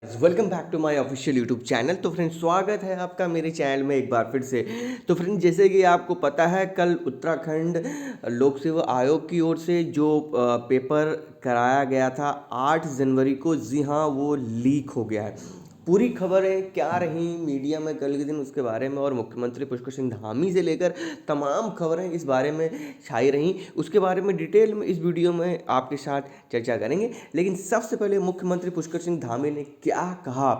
Welcome back to my official YouTube channel. तो friends, स्वागत है आपका मेरे चैनल में एक बार फिर से। तो फ्रेंड्स, जैसे कि आपको पता है, कल उत्तराखंड लोक सेवा आयोग की ओर से जो पेपर कराया गया था 8 जनवरी को, जी हाँ, वो लीक हो गया है। पूरी खबरें क्या रही मीडिया में कल के दिन उसके बारे में, और मुख्यमंत्री पुष्कर सिंह धामी से लेकर तमाम खबरें इस बारे में छाई रहीं, उसके बारे में डिटेल में इस वीडियो में आपके साथ चर्चा करेंगे। लेकिन सबसे पहले मुख्यमंत्री पुष्कर सिंह धामी ने क्या कहा,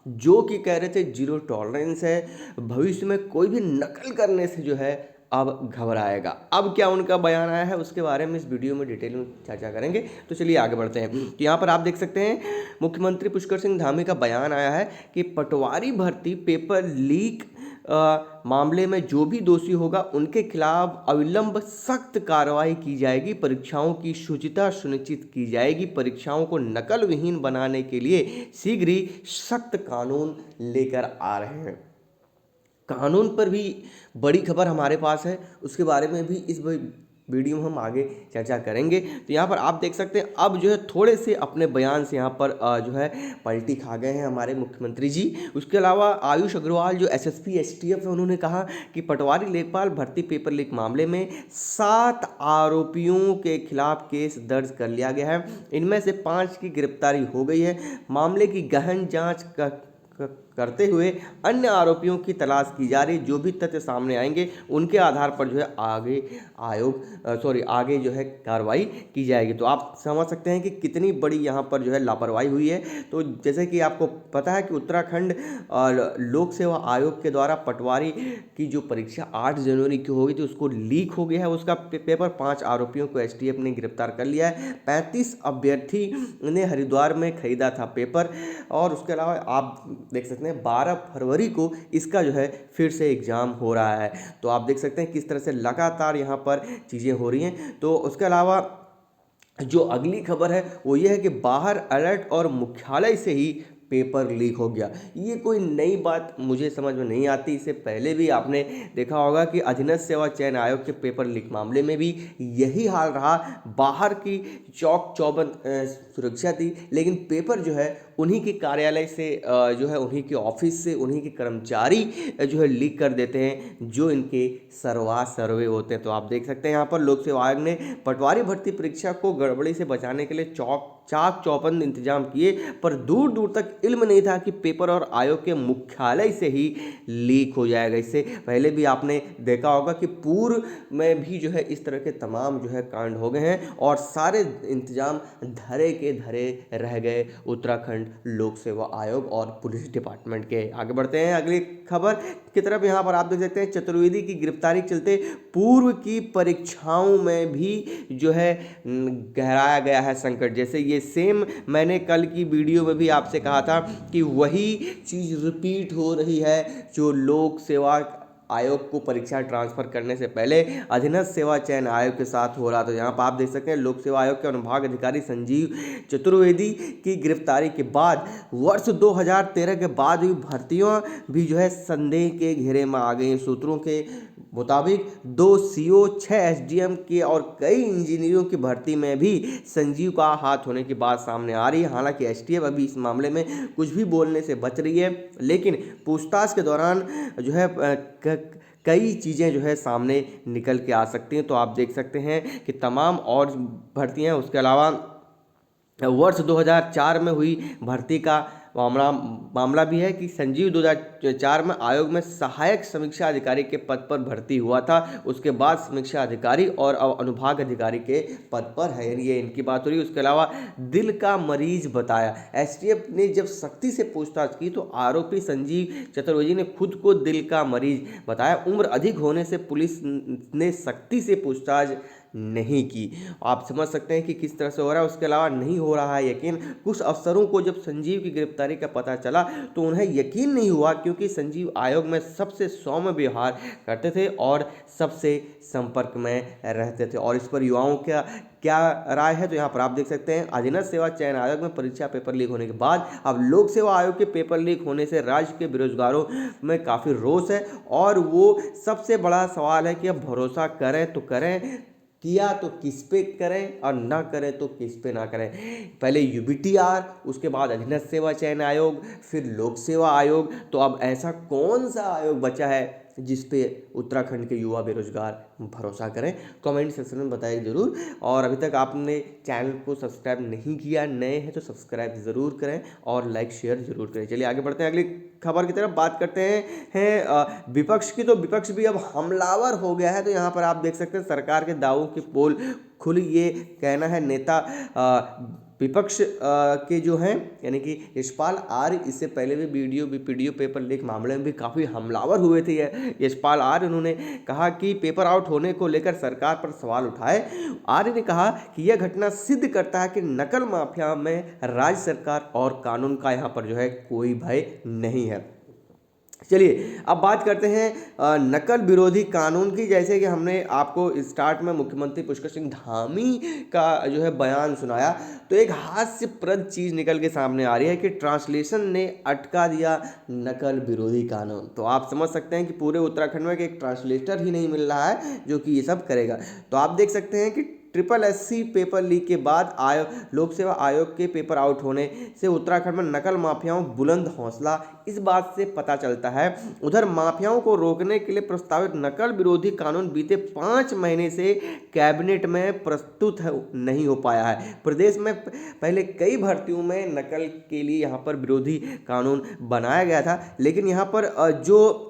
जो कि कह रहे थे जीरो टॉलरेंस है, भविष्य में कोई भी नकल करने से जो है अब घबराएगा। अब क्या उनका बयान आया है उसके बारे में इस वीडियो में डिटेल में चर्चा करेंगे। तो चलिए आगे बढ़ते हैं। तो यहाँ पर आप देख सकते हैं मुख्यमंत्री पुष्कर सिंह धामी का बयान आया है कि पटवारी भर्ती पेपर लीक मामले में जो भी दोषी होगा उनके खिलाफ अविलंब सख्त कार्रवाई की जाएगी। परीक्षाओं की शुचिता सुनिश्चित की जाएगी। परीक्षाओं को नकल विहीन बनाने के लिए शीघ्र ही सख्त कानून लेकर आ रहे हैं। कानून पर भी बड़ी खबर हमारे पास है, उसके बारे में भी इस वीडियो में हम आगे चर्चा करेंगे। तो यहाँ पर आप देख सकते हैं अब जो है थोड़े से अपने बयान से यहाँ पर जो है पलटी खा गए हैं हमारे मुख्यमंत्री जी। उसके अलावा आयुष अग्रवाल जो एसएसपी एसटीएफ है, उन्होंने कहा कि पटवारी लेखपाल भर्ती पेपर लीक मामले में 7 आरोपियों के खिलाफ केस दर्ज कर लिया गया है। इनमें से 5 की गिरफ्तारी हो गई है। मामले की गहन जाँच करते हुए अन्य आरोपियों की तलाश की जा रही। जो भी तथ्य सामने आएंगे उनके आधार पर जो है आगे जो है कार्रवाई की जाएगी। तो आप समझ सकते हैं कि कितनी बड़ी यहाँ पर जो है लापरवाही हुई है। तो जैसे कि आपको पता है कि उत्तराखंड लोक सेवा आयोग के द्वारा पटवारी की जो परीक्षा 8 जनवरी की हो गई थी, उसको लीक हो गया है उसका पेपर। 5 आरोपियों को एसटीएफ ने गिरफ्तार कर लिया है। 35 अभ्यर्थी ने हरिद्वार में खरीदा था पेपर। और उसके अलावा आप देख सकते हैं 12 फरवरी को इसका जो है फिर से एग्ज़ाम हो रहा है। तो आप देख सकते हैं किस तरह से लगातार यहाँ पर चीज़ें हो रही हैं। तो उसके अलावा जो अगली खबर है वो ये है कि बाहर अलर्ट और मुख्यालय से ही पेपर लीक हो गया। ये कोई नई बात मुझे समझ में नहीं आती। इससे पहले भी आपने देखा होगा कि अधीनस्थ सेवा चयन आयोग के पेपर लीक मामले में भी यही हाल रहा। बाहर की चौक चौबंद सुरक्षा थी, लेकिन पेपर जो है उन्हीं के कार्यालय से जो है उन्हीं के ऑफिस से उन्हीं के कर्मचारी जो है लीक कर देते हैं, जो इनके सर्वे होते हैं। तो आप देख सकते हैं यहाँ पर लोक सेवा आयोग ने पटवारी भर्ती परीक्षा को गड़बड़ी से बचाने के लिए चाक चौबंद इंतजाम किए, पर दूर दूर तक इल्म नहीं था कि पेपर और आयोग के मुख्यालय से ही लीक हो जाएगा। इससे पहले भी आपने देखा होगा कि पूर्व में भी जो है इस तरह के तमाम जो है कांड हो गए हैं, और सारे इंतजाम धरे के धरे रह गए उत्तराखंड लोक सेवा आयोग और पुलिस डिपार्टमेंट के। आगे बढ़ते हैं अगली खबर की तरफ। यहाँ पर आप देख सकते हैं चतुर्वेदी की गिरफ्तारी के चलते पूर्व की परीक्षाओं में भी जो है गहराया गया है संकट। जैसे ये सेम मैंने कल की वीडियो में भी आपसे कहा था कि वही चीज़ रिपीट हो रही है जो लोक सेवा आयोग को परीक्षा ट्रांसफर करने से पहले अधीनस्थ सेवा चयन आयोग के साथ हो रहा था। यहाँ पर आप देख सकते हैं लोक सेवा आयोग के अनुभाग अधिकारी संजीव चतुर्वेदी की गिरफ्तारी के बाद वर्ष 2013 के बाद हुई भर्तियां भी जो है संदेह के घेरे में आ गई। सूत्रों के मुताबिक 2 सीओ 6 एसडीएम के और कई इंजीनियरों की भर्ती में भी संजीव का हाथ होने की बात सामने आ रही है। हालांकि एसटीएफ अभी इस मामले में कुछ भी बोलने से बच रही है, लेकिन पूछताछ के दौरान जो है कई चीज़ें जो है सामने निकल के आ सकती हैं। तो आप देख सकते हैं कि तमाम और भर्तियां, उसके अलावा वर्ष 2004 में हुई भर्ती का मामला भी है कि संजीव 2004 में आयोग में सहायक समीक्षा अधिकारी के पद पर भर्ती हुआ था। उसके बाद समीक्षा अधिकारी और अनुभाग अधिकारी के पद पर है, ये इनकी बात हो रही है। उसके अलावा दिल का मरीज बताया। एसटीएफ ने जब सख्ती से पूछताछ की तो आरोपी संजीव चतुर्वेदी ने खुद को दिल का मरीज बताया। उम्र अधिक होने से पुलिस ने सख्ती से पूछताछ नहीं की। आप समझ सकते हैं कि किस तरह से हो रहा है। उसके अलावा नहीं हो रहा है यकीन। कुछ अफसरों को जब संजीव की गिरफ्तारी का पता चला तो उन्हें यकीन नहीं हुआ, क्योंकि संजीव आयोग में सबसे सौम्य व्यवहार करते थे और सबसे संपर्क में रहते थे। और इस पर युवाओं का क्या राय है, तो यहाँ पर आप देख सकते हैं अधीनस्थ सेवा चयन आयोग में परीक्षा पेपर लीक होने के बाद अब लोक सेवा आयोग के पेपर लीक होने से राज्य के बेरोजगारों में काफ़ी रोष है। और वो सबसे बड़ा सवाल है कि अब भरोसा करें तो करें किया तो किस पे करें और ना करें तो किस पे ना करें। पहले यूबीटीआर, उसके बाद अधीनस्थ सेवा चयन आयोग, फिर लोक सेवा आयोग। तो अब ऐसा कौन सा आयोग बचा है जिस पे उत्तराखंड के युवा बेरोजगार भरोसा करें? कमेंट सेक्शन में बताइए जरूर। और अभी तक आपने चैनल को सब्सक्राइब नहीं किया, नए हैं तो सब्सक्राइब जरूर करें और लाइक शेयर जरूर करें। चलिए आगे बढ़ते हैं, अगली खबर की तरफ बात करते हैं विपक्ष की। तो विपक्ष भी अब हमलावर हो गया है। तो यहाँ पर आप देख सकते हैं सरकार के दावों की पोल खुली, ये कहना है नेता विपक्ष के जो हैं यानी कि यशपाल आर्य। इससे पहले भी पीडीओ पेपर लीक मामले में भी काफ़ी हमलावर हुए थे यशपाल आर्य। उन्होंने कहा कि पेपर आउट होने को लेकर सरकार पर सवाल उठाए। आर्य ने कहा कि यह घटना सिद्ध करता है कि नकल माफिया में राज्य सरकार और कानून का यहाँ पर जो है कोई भय नहीं है। चलिए अब बात करते हैं नकल विरोधी कानून की। जैसे कि हमने आपको स्टार्ट में मुख्यमंत्री पुष्कर सिंह धामी का जो है बयान सुनाया, तो एक हास्यप्रद चीज़ निकल के सामने आ रही है कि ट्रांसलेशन ने अटका दिया नकल विरोधी कानून। तो आप समझ सकते हैं कि पूरे उत्तराखंड में एक ट्रांसलेटर ही नहीं मिल रहा है जो कि ये सब करेगा। तो आप देख सकते हैं कि SSSC पेपर लीक के बाद लोक सेवा आयोग के पेपर आउट होने से उत्तराखंड में नकल माफियाओं बुलंद हौसला, इस बात से पता चलता है। उधर माफियाओं को रोकने के लिए प्रस्तावित नकल विरोधी कानून बीते 5 महीने से कैबिनेट में प्रस्तुत नहीं हो पाया है। प्रदेश में पहले कई भर्तियों में नकल के लिए यहाँ पर विरोधी कानून बनाया गया था, लेकिन यहाँ पर जो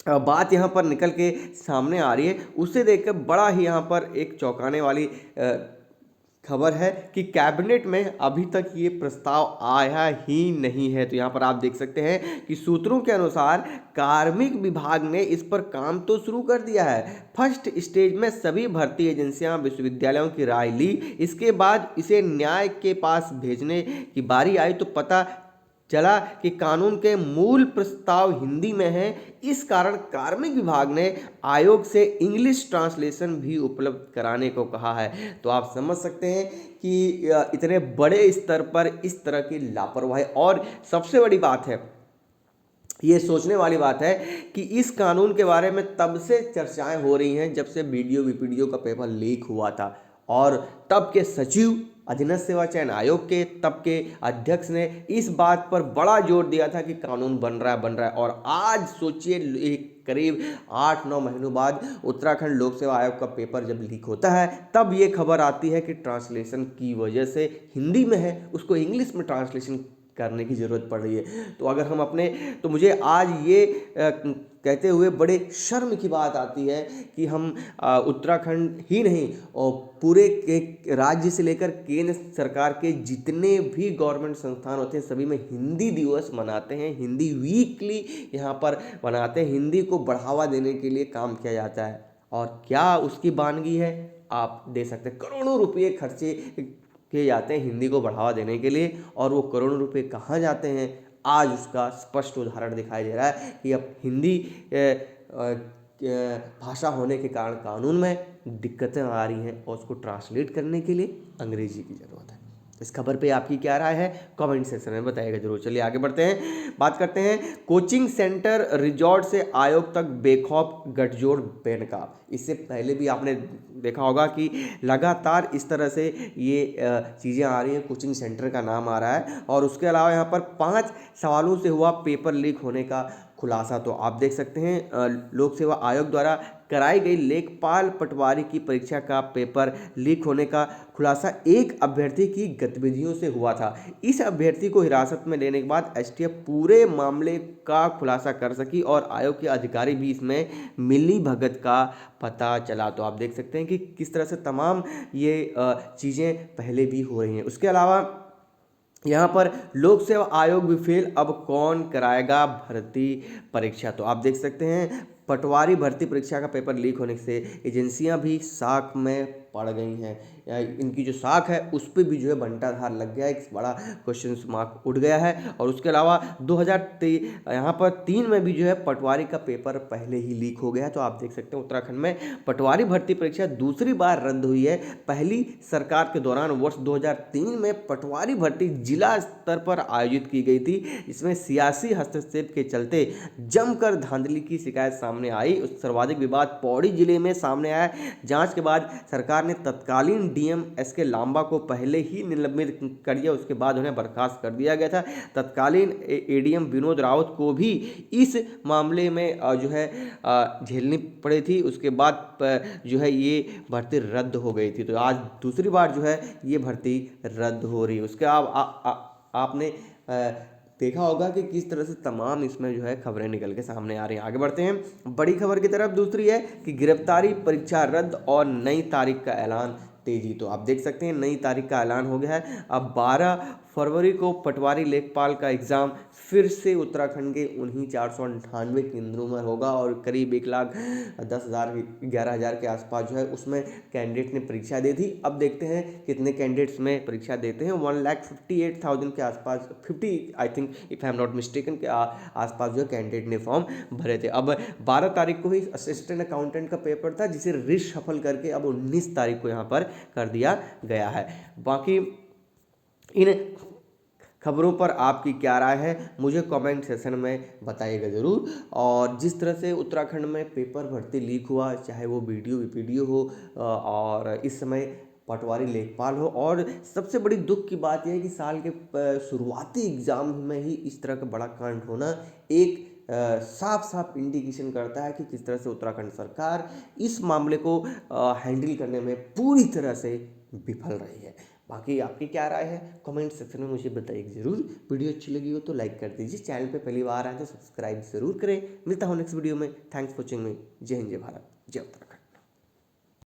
बात यहाँ पर निकल के सामने आ रही है उसे देखकर बड़ा ही यहाँ पर एक चौंकाने वाली खबर है कि कैबिनेट में अभी तक ये प्रस्ताव आया ही नहीं है। तो यहाँ पर आप देख सकते हैं कि सूत्रों के अनुसार कार्मिक विभाग ने इस पर काम तो शुरू कर दिया है। फर्स्ट स्टेज में सभी भर्ती एजेंसियां विश्वविद्यालयों की राय ली, इसके बाद इसे न्याय के पास भेजने की बारी आई तो पता चला कि कानून के मूल प्रस्ताव हिंदी में है। इस कारण कार्मिक विभाग ने आयोग से इंग्लिश ट्रांसलेशन भी उपलब्ध कराने को कहा है। तो आप समझ सकते हैं कि इतने बड़े स्तर पर इस तरह की लापरवाही। और सबसे बड़ी बात है, ये सोचने वाली बात है कि इस कानून के बारे में तब से चर्चाएं हो रही हैं जब से बीडीओ का पेपर लीक हुआ था, और तब के सचिव अधीनस्थ सेवा चयन आयोग के तब के अध्यक्ष ने इस बात पर बड़ा जोर दिया था कि कानून बन रहा है। और आज सोचिए करीब 8-9 महीनों बाद उत्तराखंड लोक सेवा आयोग का पेपर जब लीक होता है तब ये खबर आती है कि ट्रांसलेशन की वजह से हिंदी में है उसको इंग्लिश में ट्रांसलेशन करने की ज़रूरत पड़ रही है। तो अगर हम तो मुझे आज ये कहते हुए बड़े शर्म की बात आती है कि हम उत्तराखंड ही नहीं और पूरे के राज्य से लेकर केंद्र सरकार के जितने भी गवर्नमेंट संस्थान होते हैं सभी में हिंदी दिवस मनाते हैं, हिंदी वीकली यहाँ पर मनाते हैं। हिंदी को बढ़ावा देने के लिए काम किया जाता है, और क्या उसकी वानगी है आप दे सकते हैं। करोड़ों रुपये खर्चे किए जाते हैं हिंदी को बढ़ावा देने के लिए, और वो करोड़ों रुपए कहाँ जाते हैं आज उसका स्पष्ट उदाहरण दिखाई दे रहा है कि अब हिंदी भाषा होने के कारण कानून में दिक्कतें आ रही हैं और उसको ट्रांसलेट करने के लिए अंग्रेजी की ज़रूरत है। इस खबर पे आपकी क्या राय है कमेंट सेक्शन में बताइएगा जरूर। चलिए आगे बढ़ते हैं, बात करते हैं कोचिंग सेंटर रिजॉर्ट से आयोग तक बेखौफ गठजोड़ बेनकाब। इससे पहले भी आपने देखा होगा कि लगातार इस तरह से ये चीज़ें आ रही हैं, कोचिंग सेंटर का नाम आ रहा है। और उसके अलावा यहाँ पर 5 सवालों से हुआ पेपर लीक होने का खुलासा। तो आप देख सकते हैं लोक सेवा आयोग द्वारा कराई गई लेखपाल पटवारी की परीक्षा का पेपर लीक होने का खुलासा एक अभ्यर्थी की गतिविधियों से हुआ था। इस अभ्यर्थी को हिरासत में लेने के बाद एसटीएफ पूरे मामले का खुलासा कर सकी और आयोग के अधिकारी भी इसमें मिली भगत का पता चला। तो आप देख सकते हैं कि किस तरह से तमाम ये चीज़ें पहले भी हो रही हैं। उसके अलावा यहाँ पर लोक सेवा आयोग भी फेल, अब कौन कराएगा भर्ती परीक्षा। तो आप देख सकते हैं पटवारी भर्ती परीक्षा का पेपर लीक होने से एजेंसियां भी साख में पड़ गई हैं। इनकी जो साख है उस पर भी जो है बंटाधार लग गया, एक बड़ा क्वेश्चन मार्क उठ गया है। और उसके अलावा 2003 यहाँ पर 3 में भी जो है पटवारी का पेपर पहले ही लीक हो गया है। तो आप देख सकते हैं उत्तराखंड में पटवारी भर्ती परीक्षा दूसरी बार रद्द हुई है। पहली सरकार के दौरान वर्ष 2003 में पटवारी भर्ती जिला स्तर पर आयोजित की गई थी। इसमें सियासी हस्तक्षेप के चलते जमकर धांधली की शिकायत सामने आई। उस सर्वाधिक विवाद पौड़ी जिले में सामने आया। जांच के बाद सरकार ने तत्कालीन डीएम एसके लांबा को पहले ही निलंबित कर दिया, उसके बाद उन्हें बर्खास्त कर दिया गया था। तत्कालीन एडीएम विनोद रावत को भी इस मामले में जो है झेलनी पड़ी थी। उसके बाद जो है ये भर्ती रद्द हो गई थी। तो आज दूसरी बार जो है ये भर्ती रद्द हो रही है। उसके आपने देखा होगा कि किस तरह से तमाम इसमें जो है खबरें निकल के सामने आ रही हैं। आगे बढ़ते हैं बड़ी खबर की तरफ। दूसरी है कि गिरफ्तारी परीक्षा रद्द और नई तारीख का ऐलान तेजी। तो आप देख सकते हैं नई तारीख का ऐलान हो गया है। अब 12 फरवरी को पटवारी लेखपाल का एग्ज़ाम फिर से उत्तराखंड के उन्हीं 498 केंद्रों में होगा और करीब 1,10,000 11,000 के आसपास जो है उसमें कैंडिडेट ने परीक्षा दी थी। अब देखते हैं कितने कैंडिडेट्स में परीक्षा देते हैं। 1,58,000 के आसपास 50 I think if I am not mistaken के आसपास जो है कैंडिडेट ने फॉर्म भरे थे। अब 12 तारीख को ही असिस्टेंट अकाउंटेंट का पेपर था जिसे रिशफल करके अब 19 तारीख को यहाँ पर कर दिया गया है। बाकी इन खबरों पर आपकी क्या राय है मुझे कमेंट सेशन में बताइएगा ज़रूर। और जिस तरह से उत्तराखंड में पेपर भर्ती लीक हुआ, चाहे वो वीडियो हो और इस समय पटवारी लेखपाल हो, और सबसे बड़ी दुख की बात यह है कि साल के शुरुआती एग्ज़ाम में ही इस तरह का बड़ा कांड होना एक साफ साफ इंडिकेशन करता है कि किस तरह से उत्तराखंड सरकार इस मामले को हैंडल करने में पूरी तरह से विफल रही है। बाकी आपकी क्या राय है कमेंट सेक्शन में मुझे बताइए ज़रूर। वीडियो अच्छी लगी हो तो लाइक कर दीजिए, चैनल पे पहली बार आए तो सब्सक्राइब ज़रूर करें। मिलता हूँ नेक्स्ट वीडियो में। थैंक्स फॉर वॉचिंग मी। जय हिंद, जय भारत, जय उत्तराखंड।